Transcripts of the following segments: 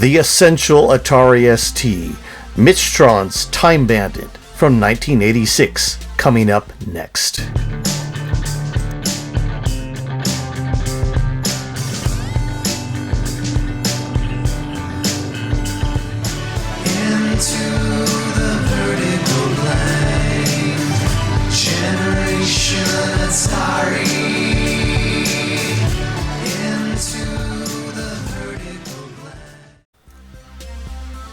The Essential Atari ST, Michtron's Time Bandit from 1986, coming up next.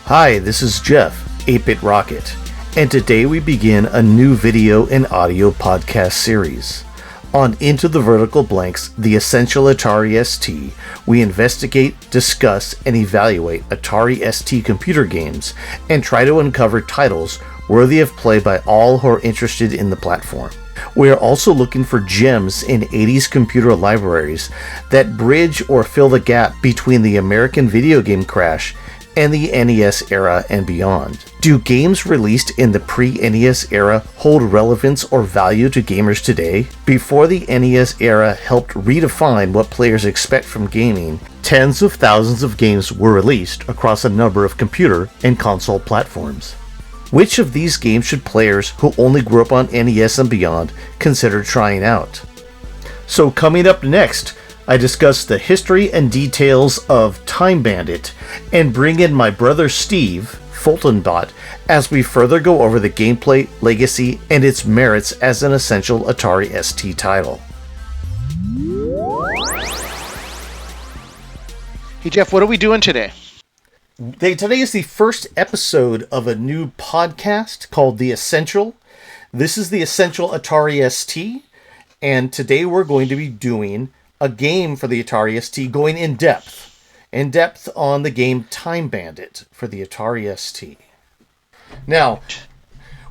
Hi, this is Jeff, 8-Bit Rocket, and today we begin a new video and audio podcast series. On Into the Vertical Blanks, The Essential Atari ST, we investigate, discuss, and evaluate Atari ST computer games and try to uncover titles worthy of play by all who are interested in the platform. We are also looking for gems in 80s computer libraries that bridge or fill the gap between the American video game crash and the NES era and beyond. Do games released in the pre-NES era hold relevance or value to gamers today? Before the NES era helped redefine what players expect from gaming, tens of thousands of games were released across a number of computer and console platforms. Which of these games should players who only grew up on NES and beyond consider trying out? So coming up next, I discuss the history and details of Time Bandit and bring in my brother Steve, fultonbot, as we further go over the gameplay, legacy, and its merits as an essential Atari ST title. Hey Jeff, what are we doing today? Today is the first episode of a new podcast called The Essential. This is the Essential Atari ST, and today we're going to be doing a game for the Atari ST, going in depth on the game Time Bandit for the Atari ST. Now,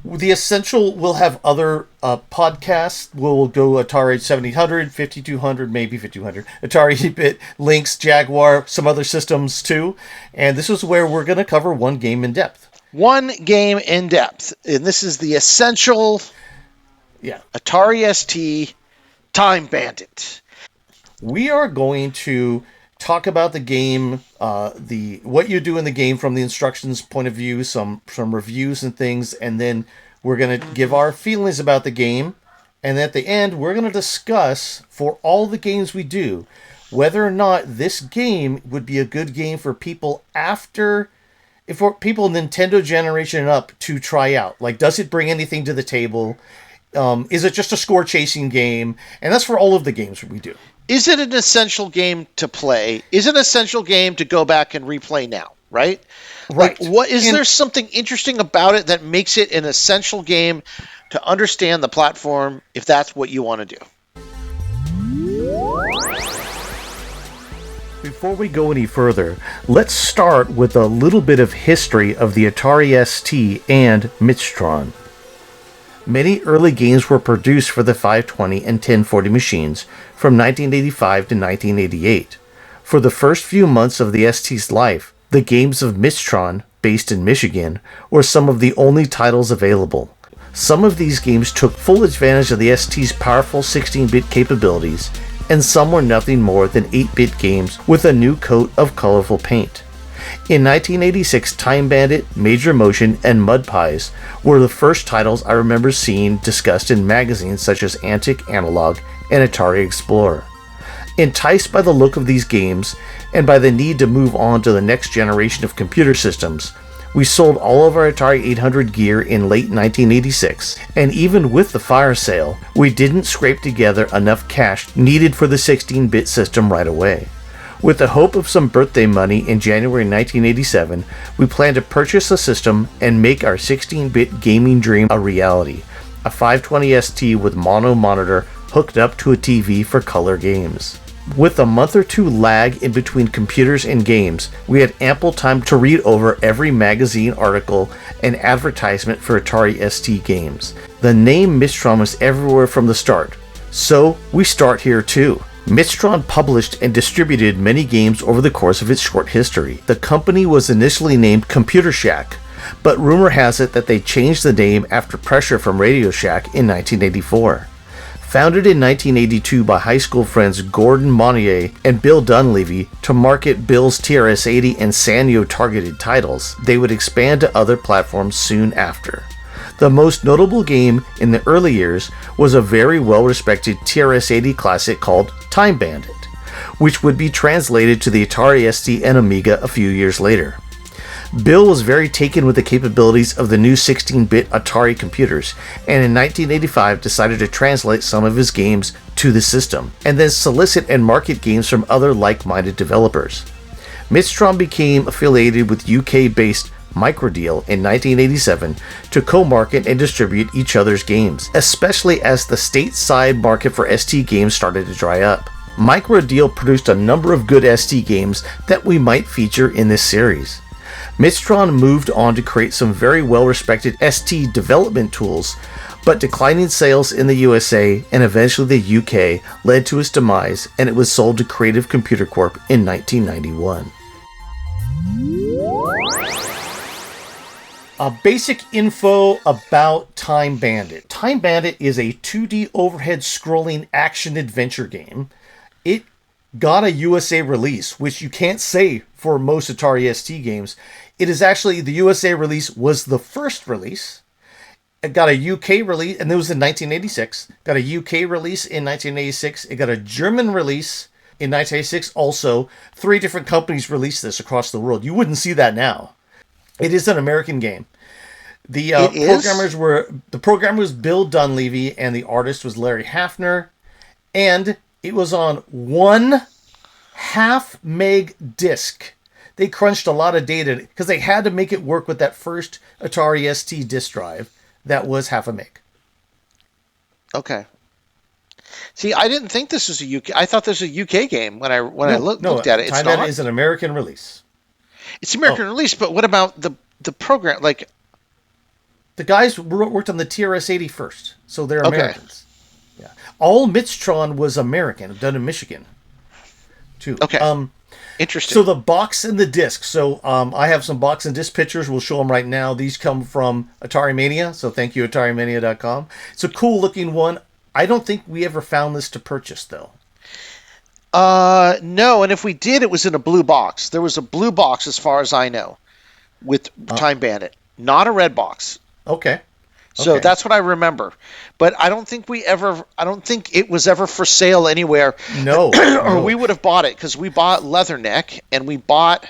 the Essential will have other podcasts. We'll go Atari 7800, 5200, maybe 5200, Atari 8-Bit, Lynx, Jaguar, some other systems too. And this is where we're going to cover one game in depth. One game in depth. And this is the Essential Atari ST Time Bandit. We are going to talk about the game, what you do in the game from the instructions point of view, some reviews and things, and then we're going to give our feelings about the game. And at the end, we're going to discuss, for all the games we do, whether or not this game would be a good game for people for people Nintendo generation and up to try out. Like, does it bring anything to the table? Is it just a score-chasing game? And that's for all of the games we do. Is it an essential game to play? Is it an essential game to go back and replay now, right? Right. Like, there something interesting about it that makes it an essential game to understand the platform if that's what you want to do? Before we go any further, let's start with a little bit of history of the Atari ST and Michtron. Many early games were produced for the 520 and 1040 machines from 1985 to 1988. For the first few months of the ST's life, the games of Michtron, based in Michigan, were some of the only titles available. Some of these games took full advantage of the ST's powerful 16-bit capabilities, and some were nothing more than 8-bit games with a new coat of colorful paint. In 1986, Time Bandit, Major Motion, and Mud Pies were the first titles I remember seeing discussed in magazines such as Antic, Analog, and Atari Explorer. Enticed by the look of these games, and by the need to move on to the next generation of computer systems, we sold all of our Atari 800 gear in late 1986, and even with the fire sale, we didn't scrape together enough cash needed for the 16-bit system right away. With the hope of some birthday money in January 1987, we planned to purchase a system and make our 16-bit gaming dream a reality, a 520 ST with mono monitor hooked up to a TV for color games. With a month or two lag in between computers and games, we had ample time to read over every magazine article and advertisement for Atari ST games. The name Michtron was everywhere from the start, so we start here too. Michtron published and distributed many games over the course of its short history. The company was initially named Computer Shack, but rumor has it that they changed the name after pressure from Radio Shack in 1984. Founded in 1982 by high school friends Gordon Monnier and Bill Dunleavy to market Bill's TRS-80 and Sanyo targeted titles, they would expand to other platforms soon after. The most notable game in the early years was a very well-respected TRS-80 classic called Time Bandit, which would be translated to the Atari ST and Amiga a few years later. Bill was very taken with the capabilities of the new 16-bit Atari computers, and in 1985 decided to translate some of his games to the system, and then solicit and market games from other like-minded developers. Michtron became affiliated with UK-based Microdeal in 1987 to co-market and distribute each other's games, especially as the stateside market for ST games started to dry up. Microdeal produced a number of good ST games that we might feature in this series. Michtron moved on to create some very well-respected ST development tools, but declining sales in the USA and eventually the UK led to its demise, and it was sold to Creative Computer Corp in 1991. Basic info about Time Bandit. Time Bandit is a 2D overhead scrolling action-adventure game. It got a USA release, which you can't say for most Atari ST games. It is actually, the USA release was the first release. It got a UK release, and it was in 1986. Got a UK release in 1986. It got a German release in 1986 also. 3 different companies released this across the world. You wouldn't see that now. It is an American game. The programmer was Bill Dunleavy, and the artist was Larry Hafner, and it was on 1/2 meg disc. They crunched a lot of data because they had to make it work with that first Atari ST disk drive that was 1/2 meg. Okay. See, I didn't think this was a UK. I thought this was a UK game when I looked at it. It's Time Bandit is an American release. It's American release, but what about the program? Like, the guys worked on the TRS-80 first, so they're Americans. Yeah, all Michtron was American, done in Michigan, too. Okay. Interesting. So the box and the disc. So I have some box and disc pictures. We'll show them right now. These come from Atari Mania, so thank you, AtariMania.com. It's a cool looking one. I don't think we ever found this to purchase, though. No, and if we did, it was in a blue box. There was a blue box, as far as I know, with Time Bandit, not a red box. Okay. So that's what I remember. But I don't think it was ever for sale anywhere. No. We would have bought it, because we bought Leatherneck and we bought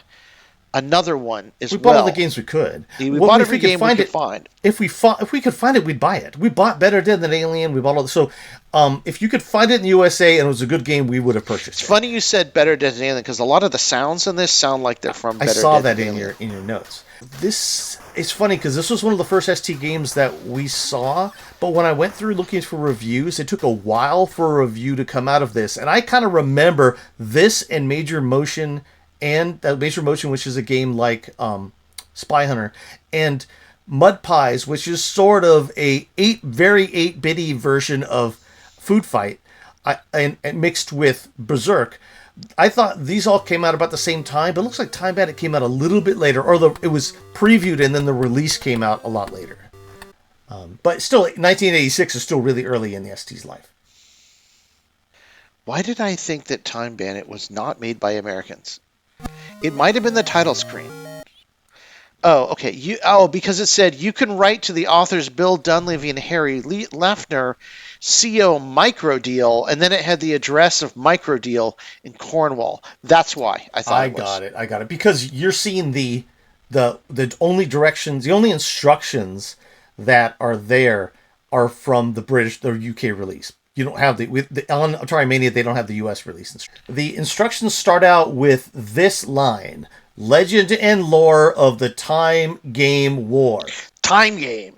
another one as well. We bought all the games we could. We bought every game we could find. If we could find it, we'd buy it. We bought Better Dead Than Alien. We bought all. So, if you could find it in the USA and it was a good game, we would have purchased it. It's funny you said Better Dead Than Alien, because a lot of the sounds in this sound like they're from Better Dead Than Alien. I saw that in your notes. This is funny because this was one of the first ST games that we saw. But when I went through looking for reviews, it took a while for a review to come out of this, and I kind of remember this and Major Motion. And Major Motion, which is a game like Spy Hunter, and Mud Pies, which is sort of a very 8-bitty version of Food Fight, and mixed with Berserk. I thought these all came out about the same time, but it looks like Time Bandit came out a little bit later, or it was previewed and then the release came out a lot later. But still, 1986 is still really early in the ST's life. Why did I think that Time Bandit was not made by Americans? It might have been the title screen. Oh, okay. Because it said, you can write to the authors Bill Dunleavy and Harry Leffner, CO Microdeal, and then it had the address of Microdeal in Cornwall. That's why I thought it was. I got it. Because you're seeing the only directions, the only instructions that are there are from the UK release. You don't have on Atari Mania, they don't have the US release. The instructions start out with this line: Legend and lore of the Time Game War. Time Game.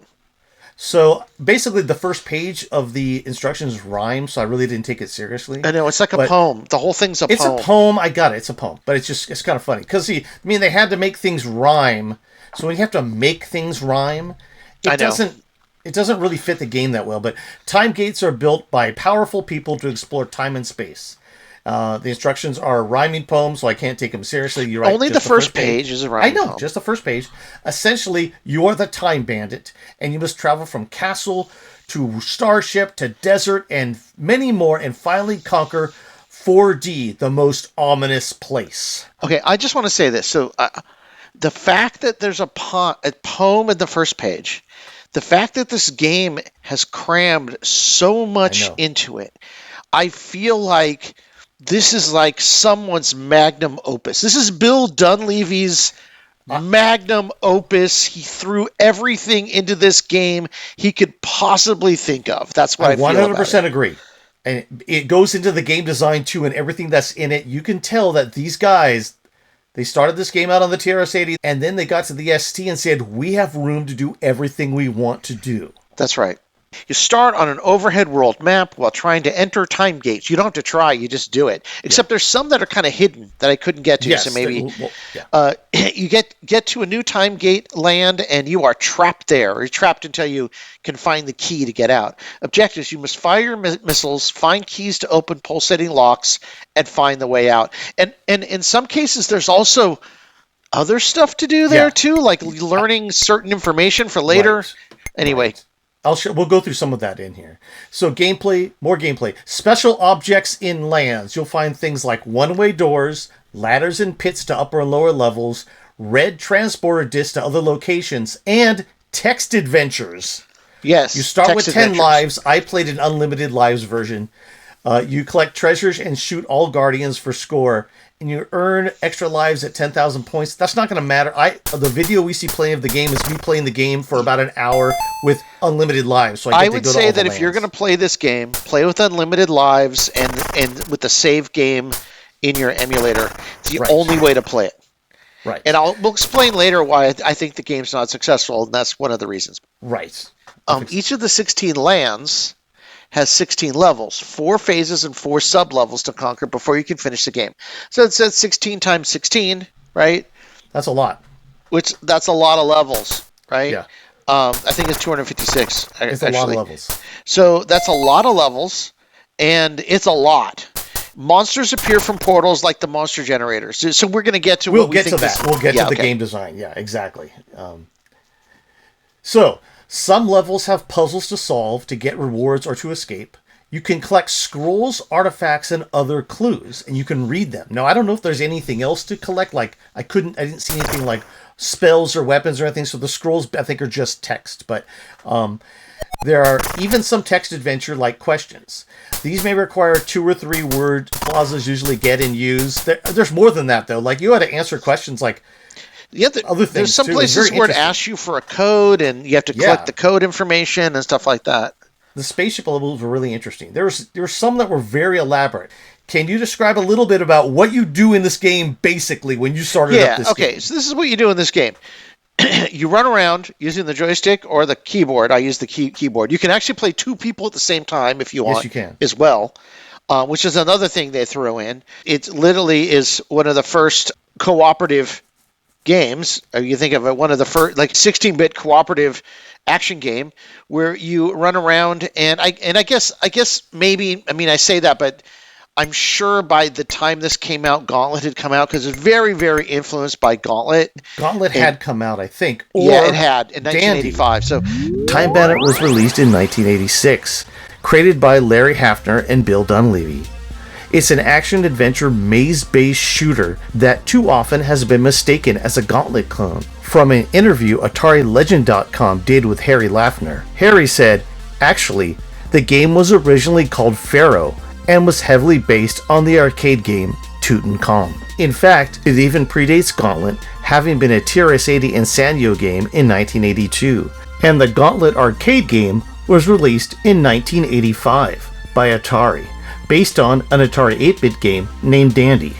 So basically the first page of the instructions rhyme, so I really didn't take it seriously. I know, it's like a poem. The whole thing's a poem. It's a poem, I got it, it's a poem. But it's kind of funny. Because, they had to make things rhyme. So when you have to make things rhyme, it doesn't really fit the game that well. But time gates are built by powerful people to explore time and space. The instructions are rhyming poems, so I can't take them seriously. You're right. Only the first page is a rhyming poem. I know, just the first page. Essentially, you are the Time Bandit, and you must travel from castle to starship to desert and many more, and finally conquer 4D, the most ominous place. Okay, I just want to say this. So the fact that there's a poem in the first page, the fact that this game has crammed so much into it, I feel like this is like someone's magnum opus. This is Bill Dunleavy's magnum opus. He threw everything into this game he could possibly think of. That's what I feel about it. 100% agree. And it goes into the game design too, and everything that's in it. You can tell that these guys, they started this game out on the TRS-80, and then they got to the ST and said, we have room to do everything we want to do. That's right. You start on an overhead world map while trying to enter time gates. You don't have to try, you just do it. Except there's some that are kind of hidden that I couldn't get to. Yes, so maybe you get to a new time gate land and you are trapped there. Or you're trapped until you can find the key to get out. Objectives: you must fire your missiles, find keys to open pulsating locks, and find the way out. And in some cases, there's also other stuff to do there too, like learning certain information for later. Right. Anyway. Right. We'll go through some of that in here. So gameplay, more gameplay. Special objects in lands. You'll find things like one-way doors, ladders and pits to upper and lower levels, red transporter discs to other locations, and text adventures. Yes. You start with 10 lives. I played an unlimited lives version. You collect treasures and shoot all guardians for score. And you earn extra lives at 10,000 points. That's not going to matter. The video we see playing of the game is me playing the game for about an hour with unlimited lives. So I would say that if you're going to play this game, play with unlimited lives and with the save game in your emulator. It's the only way to play it. Right. And we'll explain later why I think the game's not successful, and that's one of the reasons. Right. Each of the 16 lands has 16 levels, 4 phases and 4 sub-levels to conquer before you can finish the game. So it says 16 times 16, right? That's a lot. That's a lot of levels, right? Yeah. I think it's 256. It's a lot of levels. So that's a lot of levels, and it's a lot. Monsters appear from portals like the monster generators. So we're going to get to We'll get to the game design. Yeah, exactly. Some levels have puzzles to solve to get rewards or to escape. You can collect scrolls, artifacts, and other clues, and you can read them. Now, I don't know if there's anything else to collect. Like, I didn't see anything like spells or weapons or anything, so the scrolls, I think, are just text. But there are even some text adventure like questions. These may require 2 or 3 word clauses, usually get and use. There's more than that, though. Like, you had to answer questions like, other things. There's some places where it asks you for a code, and you have to collect the code information and stuff like that. The spaceship levels were really interesting. There were some that were very elaborate. Can you describe a little bit about what you do in this game, basically, when you started up this game? Okay, so this is what you do in this game. You run around using the joystick or the keyboard. I use the keyboard. You can actually play 2 people at the same time if you want. Yes, you can. As well, which is another thing they throw in. It literally is one of the first cooperative games. You think of it, one of the first, like 16-bit cooperative action game where you run around, and I guess maybe, I mean, I say that, but I'm sure by the time this came out, Gauntlet had come out, because it's very, very influenced by Gauntlet. Gauntlet had come out, I think. It had in 1985. So Time Bandit was released in 1986, created by Larry Hafner and Bill Dunleavy. It's an action-adventure maze-based shooter that too often has been mistaken as a Gauntlet clone. From an interview AtariLegend.com did with Harry Lafner, Harry said, "Actually, the game was originally called Pharaoh and was heavily based on the arcade game Tutankhamun. In fact, it even predates Gauntlet, having been a TRS-80 and Sanyo game in 1982, and the Gauntlet arcade game was released in 1985 by Atari, based on an Atari 8-bit game named Dandy."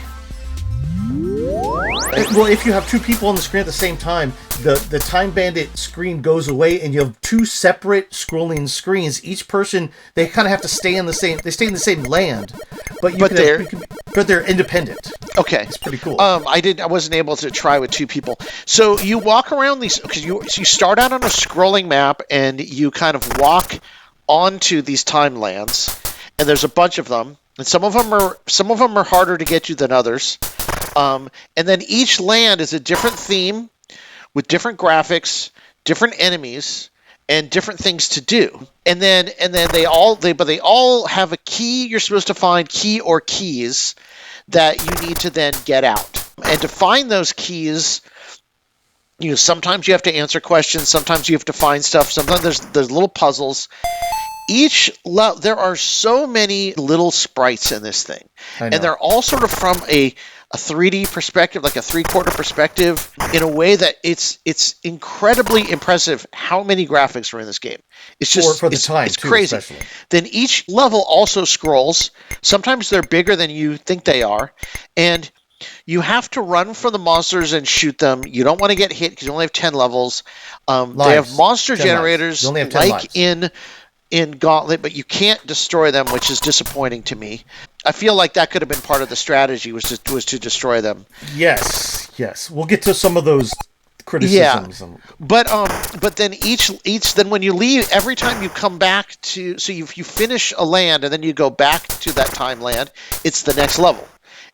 Well, if you have 2 people on the screen at the same time, the Time Bandit screen goes away, and you have 2 separate scrolling screens. Each person, they kind of have to stay in the same land, but they're independent. Okay, it's pretty cool. I wasn't able to try with 2 people. So you walk around these, because you start out on a scrolling map, and you kind of walk onto these time lands, and there's a bunch of them, and some of them are harder to get to than others. And then each land is a different theme with different graphics, different enemies, and different things to do. And then they all have a key. You're supposed to find key or keys that you need to then get out. And to find those keys, sometimes you have to answer questions, sometimes you have to find stuff, sometimes there's little puzzles. There are so many little sprites in this thing, and they're all sort of from a 3D perspective, like a 3/4 perspective, in a way that it's incredibly impressive how many graphics are in this game. It's just for the time, it's crazy. Especially. Then each level also scrolls. Sometimes they're bigger than you think they are, and you have to run from the monsters and shoot them. You don't want to get hit because you only have 10 levels. They have monster generators like lives. in Gauntlet, but you can't destroy them, which is disappointing to me. I feel like that could have been part of the strategy, was to destroy them. Yes. We'll get to some of those criticisms. Yeah. But then then when you leave, every time you come back to, so you finish a land and then you go back to that time land, it's the next level.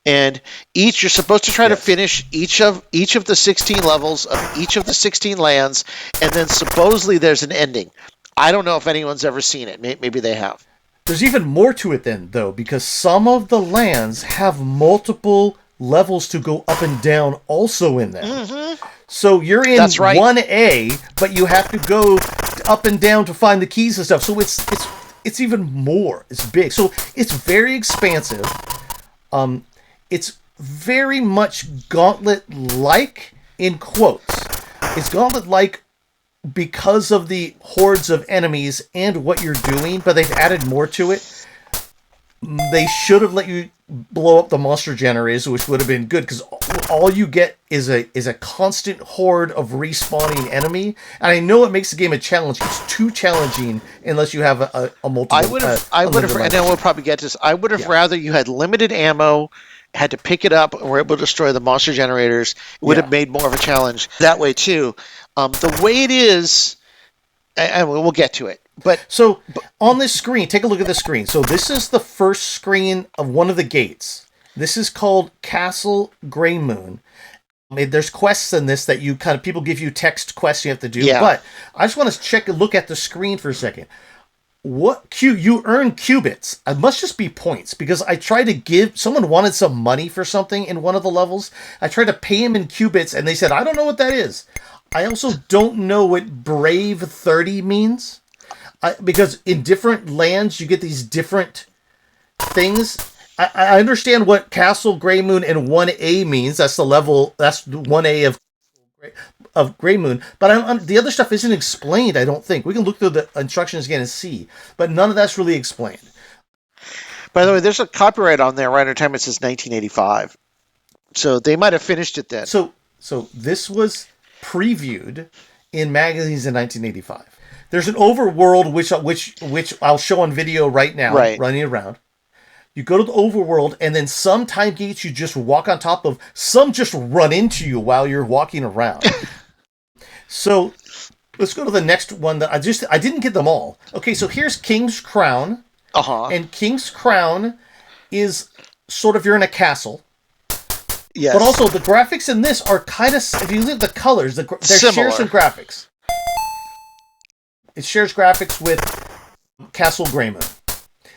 And you're supposed to try to finish each of the 16 levels of each of the 16 lands, and then supposedly there's an ending. I don't know if anyone's ever seen it. Maybe they have. There's even more to it then, though, because some of the lands have multiple levels to go up and down also in them. Mm-hmm. So you're in 1A, but you have to go up and down to find the keys and stuff. So it's even more. It's big. So it's very expansive. It's very much Gauntlet-like, in quotes. It's Gauntlet-like because of the hordes of enemies and what you're doing, but they've added more to it. They should have let you blow up the monster generators, which would have been good, because all you get is a constant horde of respawning enemy. And I know it makes the game a challenge. It's too challenging unless you have a multiple. I would have, and then we'll probably get to this. I would have rather you had limited ammo, had to pick it up, and were able to destroy the monster generators. It would have made more of a challenge that way too. The way it is, and we'll get to it. But on this screen, take a look at the screen. So this is the first screen of one of the gates. This is called Castle Grey Moon. I mean, there's quests in this that people give you text quests you have to do. Yeah. But I just want to look at the screen for a second. You earn qubits. It must just be points, because I tried to someone wanted some money for something in one of the levels. I tried to pay him in qubits, and they said, I don't know what that is. I also don't know what Brave 30 means. Because in different lands, you get these different things. I understand what Castle Grey Moon and 1A means. That's the level. That's 1A of Grey Moon. But the other stuff isn't explained, I don't think. We can look through the instructions again and see. But none of that's really explained. By the way, there's a copyright on there right under time. It says 1985. So they might have finished it then. So this was previewed in magazines in 1985. There's an overworld which I'll show on video right now, running around. You go to the overworld, and then some time gates you just walk on top of. Some just run into you while you're walking around. So let's go to the next one that I didn't get them all. Okay, so here's King's Crown. Uh-huh. And King's Crown is sort of, you're in a castle. Yes. But also the graphics in this are kind of, if you look at the colors, they share some graphics. It shares graphics with Castle Grey Moon.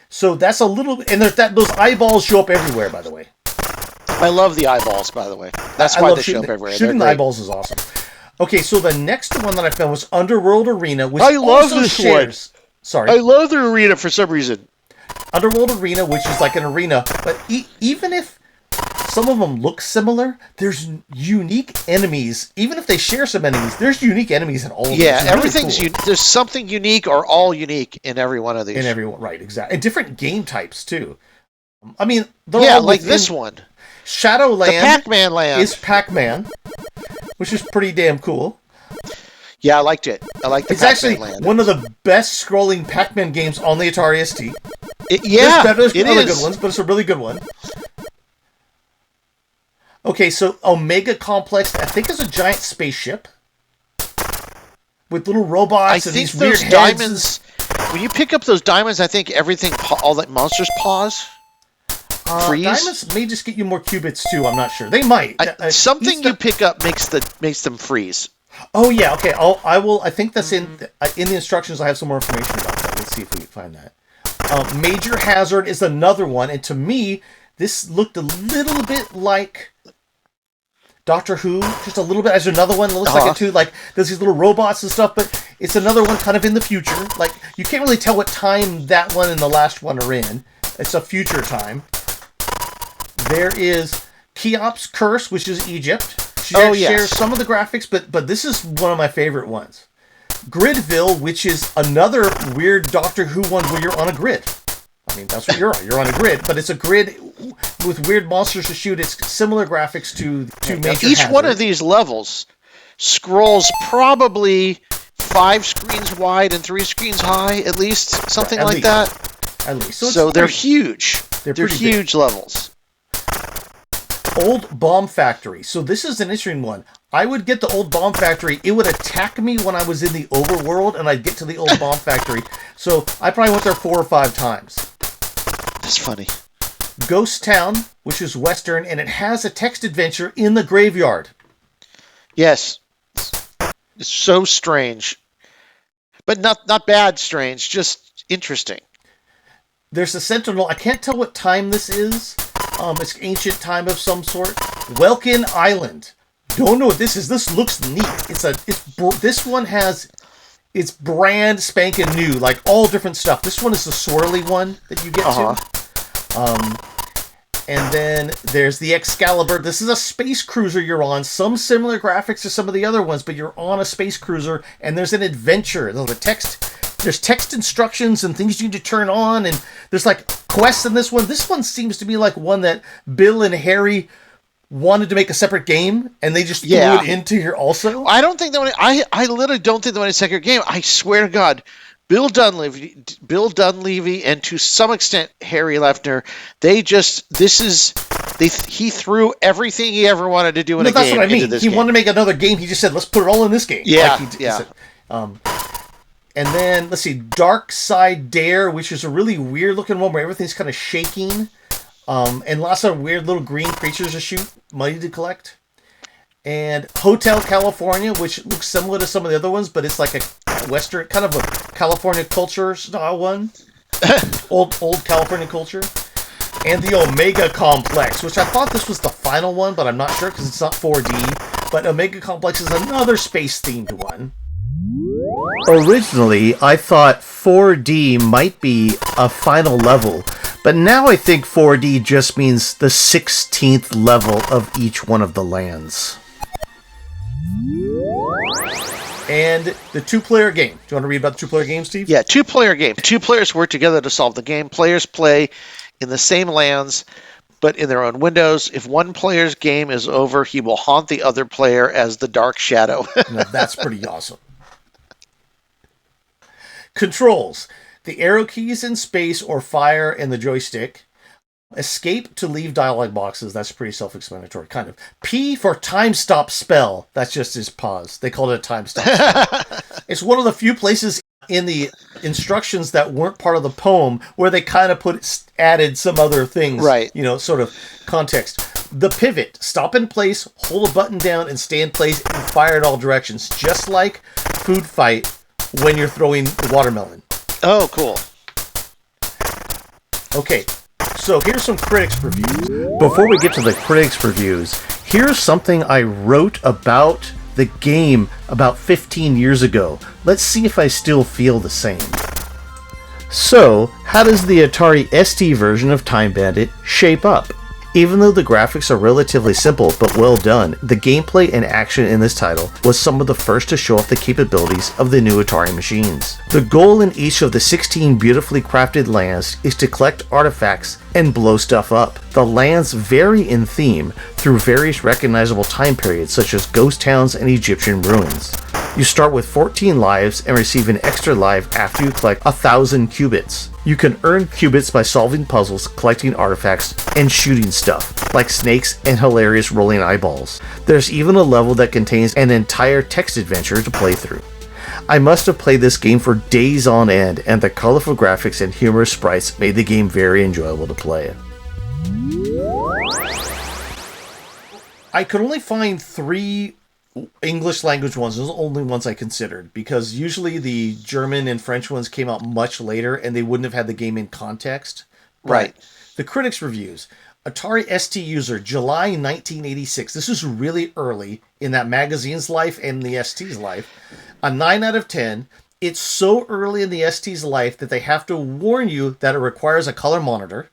So that's a little... And those eyeballs show up everywhere, by the way. I love the eyeballs, by the way. That's why they show up everywhere. Shooting the eyeballs is awesome. Okay, so the next one that I found was Underworld Arena, which I love this shares... one. Sorry. I love the arena for some reason. Underworld Arena, which is like an arena, but even if some of them look similar, there's unique enemies. Even if they share some enemies, there's unique enemies in all of them. Yeah, everything's really cool. There's something unique or all unique in every one of these. In every one, right, exactly. And different game types, too. I mean, they're all like this one. Shadowland. The Pac-Man land. Is Pac-Man, which is pretty damn cool. Yeah, I liked it. I liked the It's Pac-Man actually land. one of the best scrolling Pac-Man games on the Atari ST. There's other good ones, but it's a really good one. Okay, so Omega Complex, I think, is a giant spaceship with little robots and these weird diamonds. When you pick up those diamonds, I think all that monsters pause. Freeze. Diamonds may just get you more qubits too. I'm not sure. They might. Something you pick up makes them freeze. Oh yeah, okay. I will. I think that's in the instructions. I have some more information about that. Let's see if we can find that. Major Hazard is another one, and to me, this looked a little bit like Doctor Who, just a little bit. There's another one that looks like it too. Like there's these little robots and stuff, but it's another one kind of in the future. Like you can't really tell what time that one and the last one are in. It's a future time. There is Cheops' Curse, which is Egypt. Shares some of the graphics, but this is one of my favorite ones. Gridville, which is another weird Doctor Who one where you're on a grid. I mean, that's what you're on. You're on a grid, but it's a grid with weird monsters to shoot. It's similar graphics to Major Each Hazard. one of these levels scrolls probably 5 screens wide and 3 screens high, at least, something like that. At least. So they're huge. They're huge levels. Old Bomb Factory. So this is an interesting one. I would get the Old Bomb Factory. It would attack me when I was in the overworld, and I'd get to the Old Bomb Factory. So I probably went there 4 or 5 times. That's funny. Ghost Town, which is Western, and it has a text adventure in the graveyard. Yes. It's so strange. But not bad strange, just interesting. There's a Sentinel. I can't tell what time this is. It's ancient time of some sort. Welkin Island. Don't know what this is. This looks neat. This one has it's brand spanking new, like all different stuff. This one is the swirly one that you get to. And then there's the Excalibur. This is a space cruiser you're on. Some similar graphics to some of the other ones, but you're on a space cruiser, and there's an adventure. There's text instructions and things you need to turn on, and there's like quests in this one. This one seems to be like one that Bill and Harry wanted to make a separate game, and they just threw it into here also. I don't think that I literally don't think that when it's a second game. I swear to God, Bill Dunleavy, and to some extent Harry Lefner, he threw everything he ever wanted to do in a game. That's what I mean. He wanted to make another game. He just said, "Let's put it all in this game." Yeah, and then let's see, Dark Side Dare, which is a really weird looking one where everything's kind of shaking, and lots of weird little green creatures to shoot, money to collect. And Hotel California, which looks similar to some of the other ones, but it's like a Western, kind of a California culture style one. old California culture. And the Omega Complex, which I thought this was the final one, but I'm not sure because it's not 4D. But Omega Complex is another space-themed one. Originally, I thought 4D might be a final level, but now I think 4D just means the 16th level of each one of the lands. And the 2-player game. Do you want to read about the 2-player game, Steve? Yeah, 2-player game. 2 players work together to solve the game. Players play in the same lands, but in their own windows. If one player's game is over, he will haunt the other player as the Dark Shadow. Now, that's pretty awesome. Controls. The arrow keys in space or fire and the joystick. Escape to leave dialogue boxes. That's pretty self-explanatory, kind of. P for time stop spell. That's just his pause. They called it a time stop spell. It's one of the few places in the instructions that weren't part of the poem where they kind of added some other things. Right. Sort of context. The pivot. Stop in place, hold a button down, and stay in place and fire in all directions. Just like Food Fight when you're throwing the watermelon. Oh, cool. Okay. So here's some critics' reviews. Before we get to the critics' reviews, here's something I wrote about the game about 15 years ago. Let's see if I still feel the same. So, how does the Atari ST version of Time Bandit shape up? Even though the graphics are relatively simple but well done, the gameplay and action in this title was some of the first to show off the capabilities of the new Atari machines. The goal in each of the 16 beautifully crafted lands is to collect artifacts and blow stuff up. The lands vary in theme through various recognizable time periods such as ghost towns and Egyptian ruins. You start with 14 lives and receive an extra life after you collect 1,000 qubits. You can earn qubits by solving puzzles, collecting artifacts, and shooting stuff, like snakes and hilarious rolling eyeballs. There's even a level that contains an entire text adventure to play through. I must have played this game for days on end, and the colorful graphics and humorous sprites made the game very enjoyable to play. I could only find 3 English language ones, those are the only ones I considered, because usually the German and French ones came out much later and they wouldn't have had the game in context. Right. The critics' reviews. Atari ST user, July 1986. This is really early in that magazine's life and the ST's life. A 9 out of 10. It's so early in the ST's life that they have to warn you that it requires a color monitor.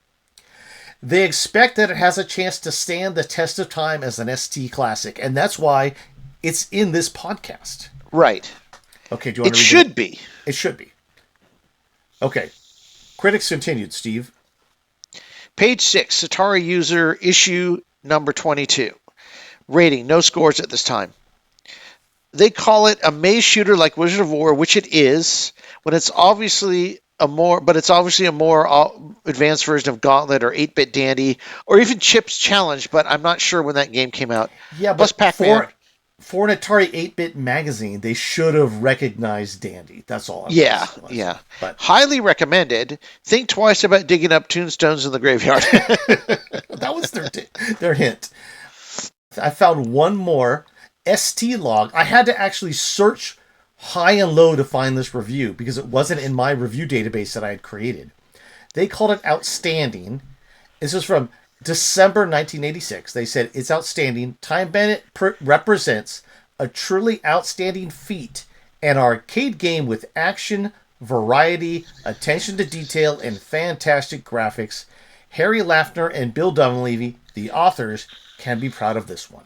They expect that it has a chance to stand the test of time as an ST classic, and that's why it's in this podcast. Right. Okay, do you want to read it? Should be. It should be. Okay. Critics continued, Steve. Page 6, Atari user issue number 22. Rating, no scores at this time. They call it a maze shooter like Wizard of War, which it is, when it's obviously a more advanced version of Gauntlet or 8-Bit Dandy or even Chip's Challenge, but I'm not sure when that game came out. Yeah, plus but Pac-Man. For an Atari 8-bit magazine, they should have recognized Dandy. That's all. Yeah. But highly recommended. Think twice about digging up tombstones in the graveyard. That was their hint. I found one more ST log. I had to actually search high and low to find this review because it wasn't in my review database that I had created. They called it outstanding. This is from December 1986. They said it's outstanding. Time Bandit represents a truly outstanding feat, an arcade game with action, variety, attention to detail, and fantastic graphics. Harry Laffner and Bill Dunleavy, the authors, can be proud of this one.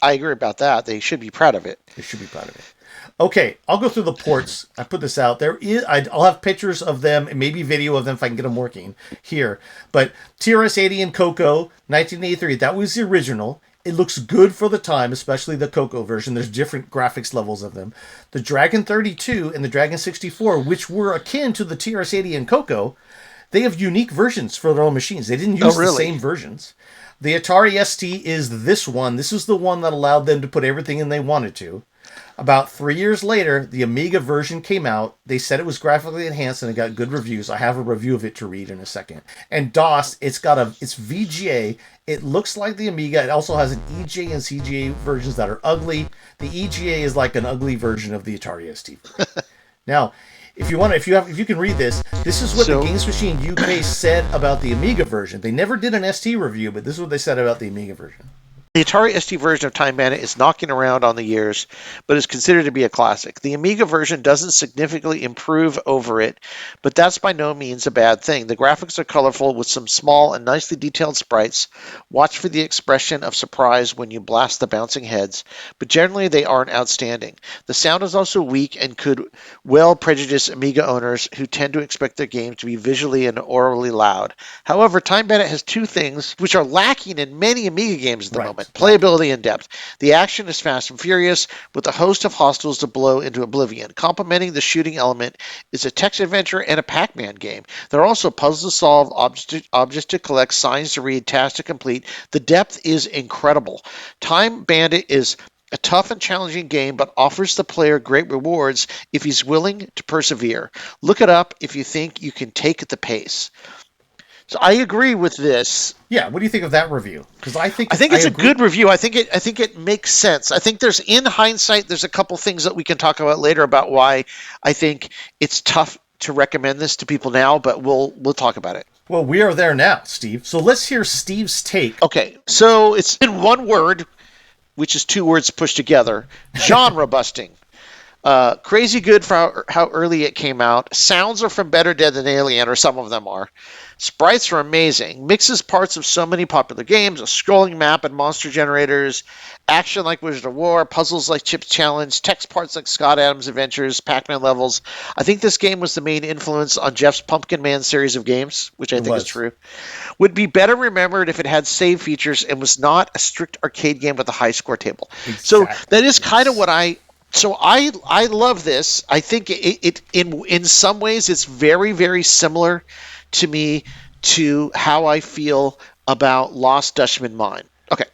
I agree about that. They should be proud of it. They should be proud of it. Okay, I'll go through the ports. I put this out. I'll have pictures of them and maybe video of them if I can get them working here. But TRS-80 and Coco, 1983, that was the original. It looks good for the time, especially the Coco version. There's different graphics levels of them. The Dragon 32 and the Dragon 64, which were akin to the TRS-80 and Coco, they have unique versions for their own machines. They didn't use the same versions. The Atari ST is this one. This is the one that allowed them to put everything in they wanted to. About 3 years later, the Amiga version came out. They said it was graphically enhanced and it got good reviews. I have a review of it to read in a second. And DOS, it's VGA. It looks like the Amiga. It also has an EGA and CGA versions that are ugly. The EGA is like an ugly version of the Atari ST. Now, if you can read this, this is what the Games Machine UK said about the Amiga version. They never did an ST review, but this is what they said about the Amiga version. The Atari ST version of Time Bandit is knocking around on the years, but is considered to be a classic. The Amiga version doesn't significantly improve over it, but that's by no means a bad thing. The graphics are colorful with some small and nicely detailed sprites. Watch for the expression of surprise when you blast the bouncing heads, but generally they aren't outstanding. The sound is also weak and could well prejudice Amiga owners who tend to expect their games to be visually and aurally loud. However, Time Bandit has two things which are lacking in many Amiga games at the moment. Playability and depth. The action is fast and furious, with a host of hostiles to blow into oblivion. Complementing the shooting element is a text adventure and a Pac-Man game. There are also puzzles to solve, objects to collect, signs to read, tasks to complete. The depth is incredible. Time Bandit is a tough and challenging game, but offers the player great rewards if he's willing to persevere. Look it up if you think you can take the pace. So I agree with this. Yeah, what do you think of that review? Because I think it's a good review. I think it makes sense. I think in hindsight, there's a couple things that we can talk about later about why I think it's tough to recommend this to people now, but we'll talk about it. Well, we are there now, Steve. So let's hear Steve's take. Okay, so it's in one word, which is two words pushed together: genre busting. Crazy good for how early it came out. Sounds are from Better Dead Than Alien, or some of them are. Sprites are amazing. Mixes parts of so many popular games, a scrolling map and monster generators, action like Wizard of War, puzzles like Chip's Challenge, text parts like Scott Adams Adventures, Pac-Man levels. I think this game was the main influence on Jeff's Pumpkin Man series of games, which I think is true. Would be better remembered if it had save features and was not a strict arcade game with a high score table. Exactly. So that is kind of what I love this. I think it in some ways it's very, very similar to me to how I feel about Lost Dutchman Mine. Okay.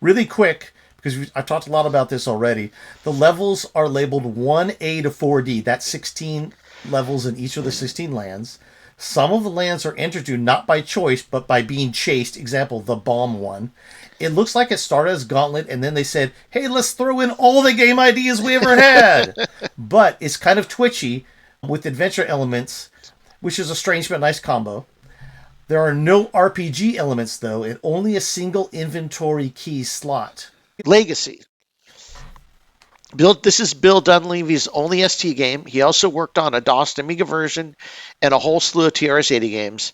Really quick, because I've talked a lot about this already. The levels are labeled 1A to 4D. That's 16 levels in each of the 16 lands. Some of the lands are entered to not by choice, but by being chased. Example, the bomb one. It looks like it started as Gauntlet, and then they said, hey, let's throw in all the game ideas we ever had. But it's kind of twitchy with adventure elements, which is a strange but nice combo. There are no RPG elements, though, and only a single inventory key slot. Legacy. This is Bill Dunleavy's only ST game. He also worked on a DOS Amiga version and a whole slew of TRS-80 games.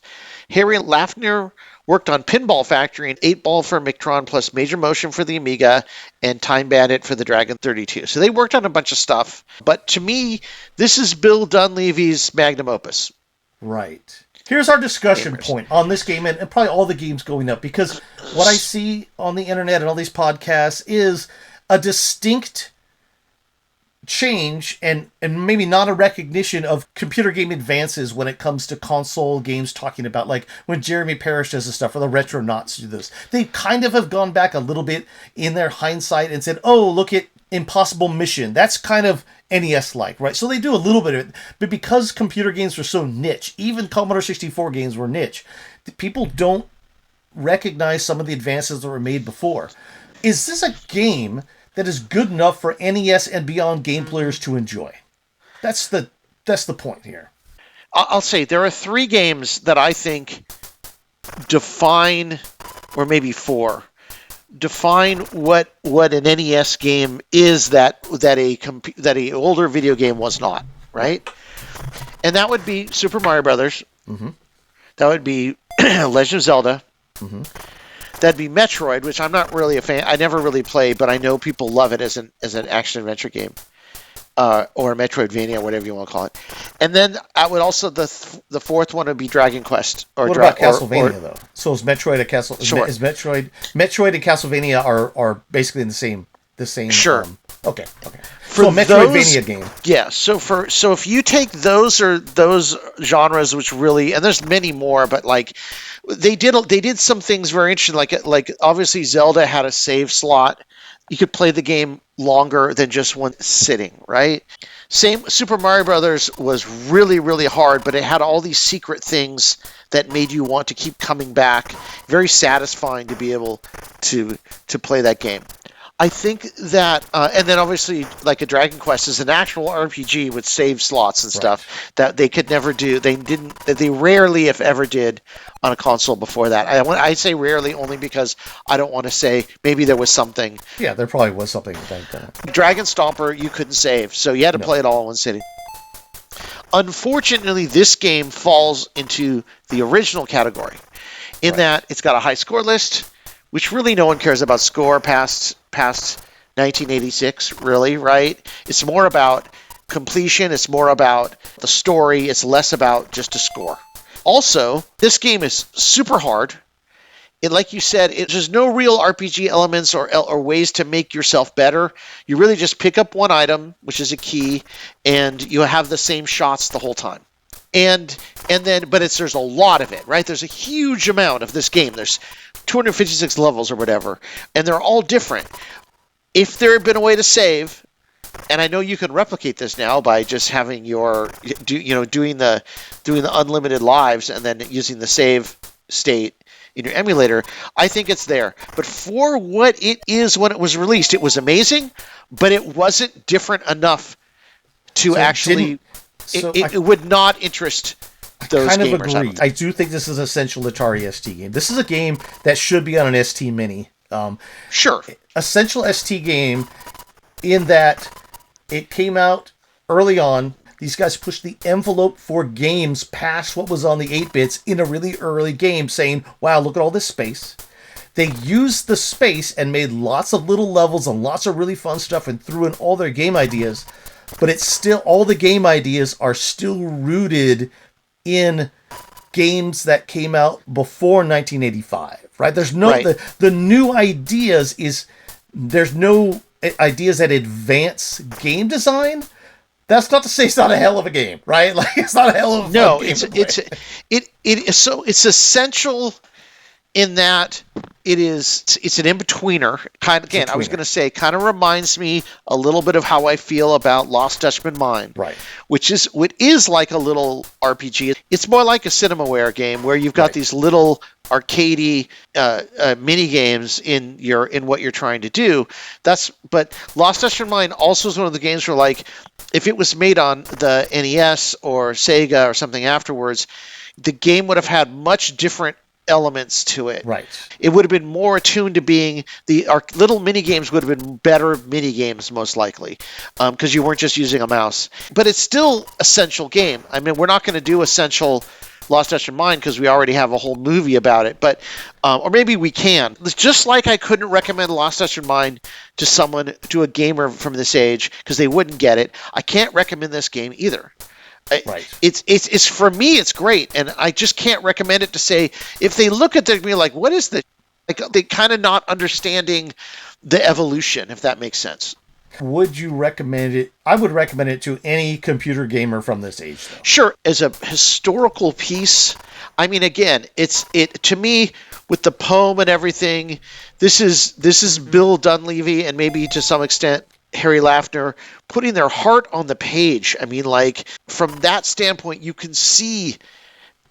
Harry Laffner worked on Pinball Factory and 8-Ball for Michtron, plus Major Motion for the Amiga and Time Bandit for the Dragon 32. So they worked on a bunch of stuff. But to me, this is Bill Dunleavy's magnum opus. Right. Here's our discussion point on this game and probably all the games going up, because what I see on the internet and all these podcasts is a distinct change and maybe not a recognition of computer game advances when it comes to console games, talking about like when Jeremy Parrish does this stuff or the Retronauts do this. They kind of have gone back a little bit in their hindsight and said, oh, look at Impossible Mission. That's kind of NES-like, right? So they do a little bit of it. But because computer games were so niche, even Commodore 64 games were niche, people don't recognize some of the advances that were made before. Is this a game that is good enough for NES and beyond game players to enjoy? That's the point here. I'll say there are 3 games that I think define, or maybe 4, define what an NES game is that a older video game was not, right? And that would be Super Mario Brothers. Mm-hmm. That would be Legend of Zelda. Mm-hmm. That'd be Metroid, which I'm not really a fan. I never really played, but I know people love it as an action adventure game, or Metroidvania, whatever you want to call it. And then I would also the 4th one would be Dragon Quest. What about Castlevania though? So is Metroid a Castle? Sure. Is Metroid and Castlevania are basically in the same? Sure. Okay. So a Metroidvania game. Yeah. So if you take those genres, which really, and there's many more, but like they did some things very interesting. Like obviously Zelda had a save slot. You could play the game longer than just one sitting, right? Same, Super Mario Brothers was really, really hard, but it had all these secret things that made you want to keep coming back. Very satisfying to be able to play that game. I think that, and then obviously, like a Dragon Quest is an actual RPG with save slots and stuff that they could never do. They rarely, if ever, did on a console before that. I say rarely only because I don't want to say maybe there was something. Yeah, there probably was something like that. Dragon Stomper, you couldn't save, so you had to play it all in one sitting. Unfortunately, this game falls into the original category in that it's got a high score list, which really no one cares about score past 1986, really, right? It's more about completion. It's more about the story. It's less about just a score. Also, this game is super hard. And like you said, there's no real RPG elements or ways to make yourself better. You really just pick up one item, which is a key, and you have the same shots the whole time. And then, but there's a lot of it, right? There's a huge amount of this game. There's 256 levels or whatever, and they're all different. If there had been a way to save, and I know you can replicate this now by just having doing the unlimited lives and then using the save state in your emulator, I think it's there. But for what it is when it was released, it was amazing, but it wasn't different enough to it would not interest those kind gamers. Of agree. I do think this is an essential Atari ST game. This is a game that should be on an ST Mini. Sure. Essential ST game in that it came out early on. These guys pushed the envelope for games past what was on the 8-bits in a really early game, saying, wow, look at all this space. They used the space and made lots of little levels and lots of really fun stuff and threw in all their game ideas. But it's still, all the game ideas are still rooted in games that came out before 1985, right? There's no, the new ideas there's no ideas that advance game design. That's not to say it's not a hell of a game, right? Like it's not a hell of a game. It's essential in that it's an in-betweener. I was going to say, kind of reminds me a little bit of how I feel about Lost Dutchman Mine. Right. Which is like a little RPG. It's more like a Cinemaware game where you've got these little arcadey mini games in what you're trying to do. But Lost Dutchman Mine also is one of the games where, like, if it was made on the NES or Sega or something afterwards, the game would have had much different elements to it. Right. It would have been more attuned to being our little mini games would have been better mini games most likely, because you weren't just using a mouse. But it's still essential game. I mean, we're not going to do essential Lost Dutchman Mine because we already have a whole movie about it. But or maybe we can. Just like I couldn't recommend Lost Dutchman Mine to a gamer from this age because they wouldn't get it, I can't recommend this game either. Right. It's for me, it's great, and I just can't recommend it to say, if they look at it, be like, what is this? Like, they kind of not understanding the evolution, if that makes sense. Would you recommend it? I would recommend it to any computer gamer from this age, though. Sure. As a historical piece, I mean, again, it to me, with the poem and everything, this is Bill Dunleavy and maybe to some extent Harry Laffner putting their heart on the page. I mean, like, from that standpoint, you can see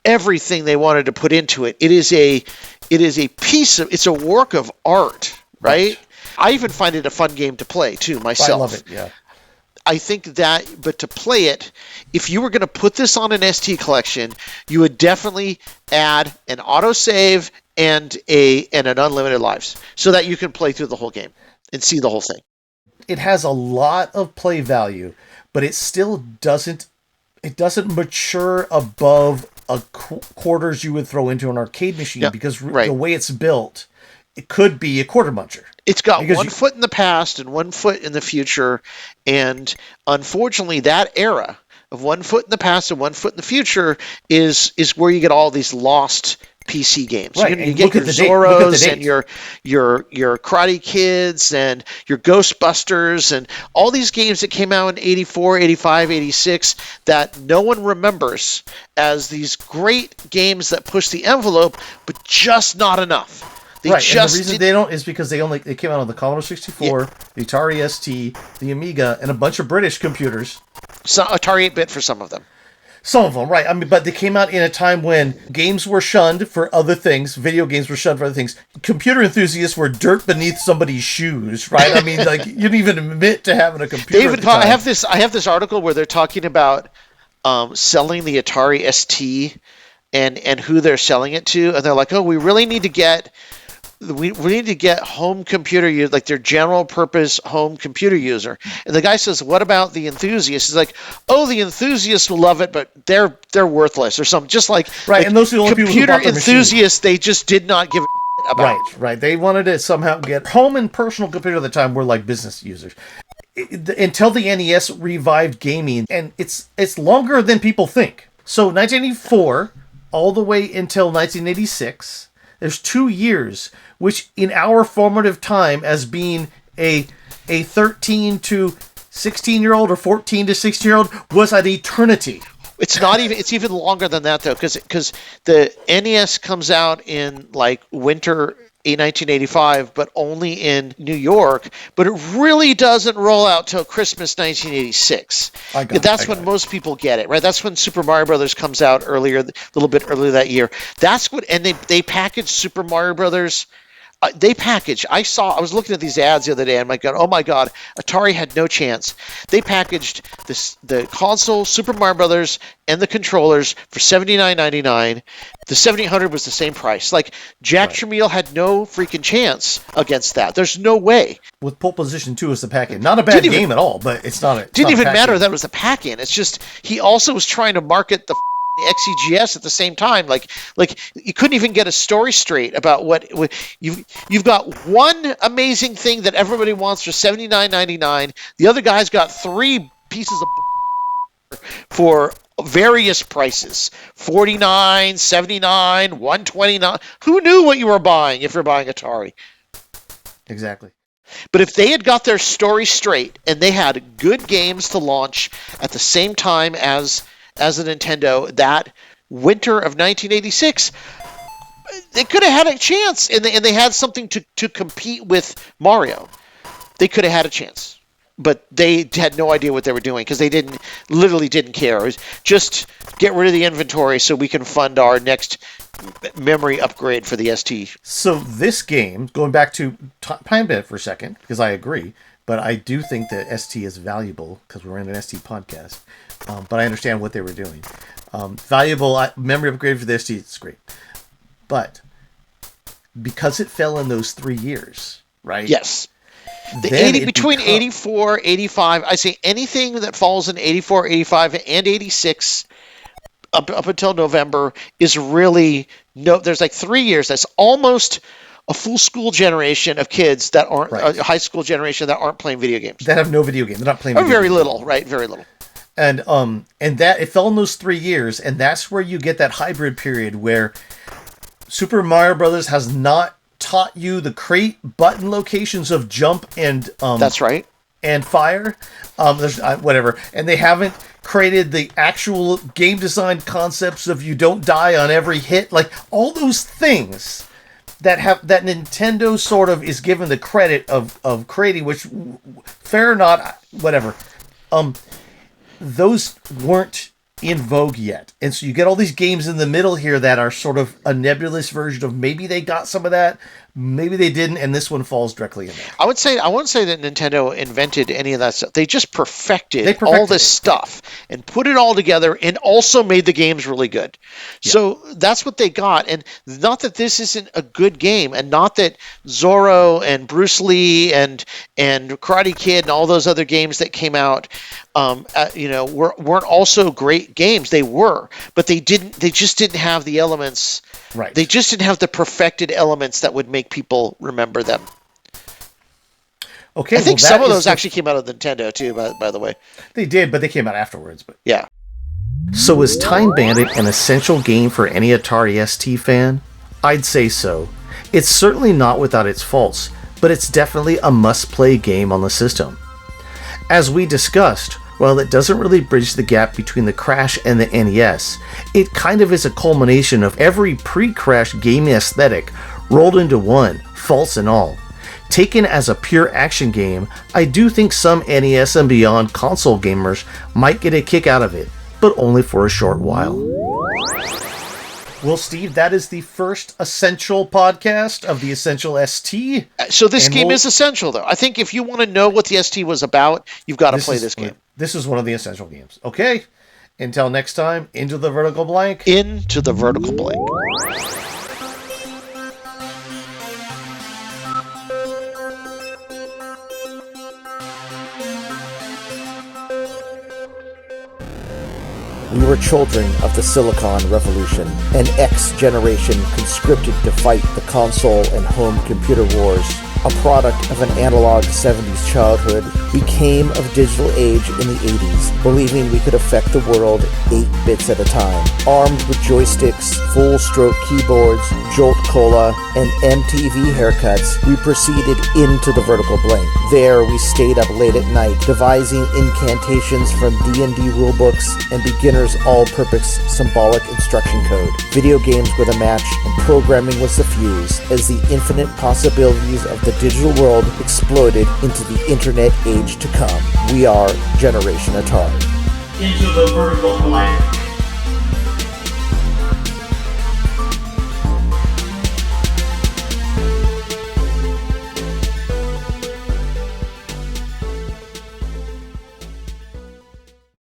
everything they wanted to put into it. It is a it's a work of art, right? I even find it a fun game to play too myself. I love it. Yeah. I think that, but to play it, if you were going to put this on an ST collection, you would definitely add an autosave and an unlimited lives so that you can play through the whole game and see the whole thing. It has a lot of play value, but it still doesn't mature above quarters you would throw into an arcade machine because the way it's built, it could be a quarter muncher. It's got one foot in the past and 1 foot in the future, and unfortunately that era of 1 foot in the past and 1 foot in the future is where you get all these lost PC games. Right. You get your Zorros and your Karate Kids and your Ghostbusters and all these games that came out in 84, 85, 86 that no one remembers as these great games that push the envelope, but just not enough. And the reason they don't is because they came out on the Commodore 64, the Atari ST, the Amiga, and a bunch of British computers. So Atari 8-bit for some of them. Some of them, right. I mean, but they came out in a time when games were shunned for other things. Video games were shunned for other things. Computer enthusiasts were dirt beneath somebody's shoes, right? I mean, like, you didn't even admit to having a computer. I have this article where they're talking about selling the Atari ST and who they're selling it to, and they're like, oh, we really need to get home computer use, like their general purpose home computer user. And the guy says, what about the enthusiast? He's like, oh, the enthusiasts will love it, but they're worthless or something. Just like, and those are the only people who bought their enthusiasts, they just did not give a about. Right. They wanted to somehow get home and personal computer at the time were like business users. Until the NES revived gaming, and it's longer than people think. So 1984 all the way until 1986, there's 2 years, which in our formative time as being a 13 to 16-year-old or 14 to 16-year-old was an eternity. It's not even. It's even longer than that though, because the NES comes out in like winter 1985, but only in New York. But it really doesn't roll out till Christmas 1986. That's when most people get it, right? That's when Super Mario Brothers comes out a little bit earlier that year. That's what, and they packaged Super Mario Brothers. I was looking at these ads the other day, and oh my god, Atari had no chance. They packaged the console, Super Mario Brothers, and the controllers for $79.99. The 7800 was the same price. Like, Jack Tramiel had no freaking chance against that. There's no way. With Pole Position 2 as the pack-in. Not a bad game at all, but it's not a... Didn't even matter that it was the pack-in. It's just, he also was trying to market the XEGS at the same time. Like you couldn't even get a story straight about what you've got. One amazing thing that everybody wants for $79.99. The other guy's got 3 pieces of for various prices: $49, $79, $129. Who knew what you were buying if you're buying Atari? Exactly. But if they had got their story straight and they had good games to launch at the same time as a Nintendo, that winter of 1986, They could have had a chance, and they had something to compete with Mario. They could have had a chance, but they had no idea what they were doing because they literally didn't care. It was just get rid of the inventory so we can fund our next memory upgrade for the ST. So this game, going back to Time Bandit for a second, because I agree, but I do think that ST is valuable because we're in an ST podcast. But I understand what they were doing. Valuable memory upgrade for the ST, it's great. But because it fell in those 3 years, right? Yes. Between 84, 85, I say anything that falls in 84, 85, and 86 up until November is really there's like 3 years. That's almost a full school generation of kids that aren't a high school generation that aren't playing video games. That have no video game. They're not playing video very games. Little, right? Very little. And that it fell in those 3 years, and that's where you get that hybrid period where Super Mario Brothers has not taught you the crate button locations of jump and that's right, and fire. There's whatever, and they haven't created the actual game design concepts of you don't die on every hit, like all those things that Nintendo sort of is given the credit of creating, which fair or not, whatever. Those weren't in vogue yet. And so you get all these games in the middle here that are sort of a nebulous version of maybe they got some of that, maybe they didn't, and this one falls directly in there. I wouldn't say that Nintendo invented any of that stuff. They just perfected all this stuff and put it all together and also made the games really good. Yeah. So that's what they got. And not that this isn't a good game, and not that Zorro and Bruce Lee and Karate Kid and all those other games that came out weren't also great games. They were, but they just didn't have the elements. Right. They just didn't have the perfected elements that would make people remember them. Okay. I think some of those actually came out of Nintendo too, by the way. They did, but they came out afterwards. But yeah. So is Time Bandit an essential game for any Atari ST fan? I'd say so. It's certainly not without its faults, but it's definitely a must-play game on the system. As we discussed, while it doesn't really bridge the gap between the Crash and the NES, it kind of is a culmination of every pre-Crash gaming aesthetic rolled into one, faults and all. Taken as a pure action game, I do think some NES and beyond console gamers might get a kick out of it, but only for a short while. Well, Steve, that is the first Essential podcast of the Essential ST. So this game is essential, though. I think if you want to know what the ST was about, you've got to play this game. This is one of the essential games. Okay, until next time, into the vertical blank. Into the vertical blank. We were children of the Silicon Revolution, an X generation conscripted to fight the console and home computer wars. A product of an analog 70s childhood, we came of digital age in the 80s, believing we could affect the world 8 bits at a time. Armed with joysticks, full-stroke keyboards, Jolt Cola, and MTV haircuts, we proceeded into the vertical blank. There, we stayed up late at night, devising incantations from D&D rulebooks and beginner's all-purpose symbolic instruction code. Video games were the match, and programming was the fuse, as the infinite possibilities of the digital world exploded into the internet age to come. We are Generation Atari. Into the vertical blank.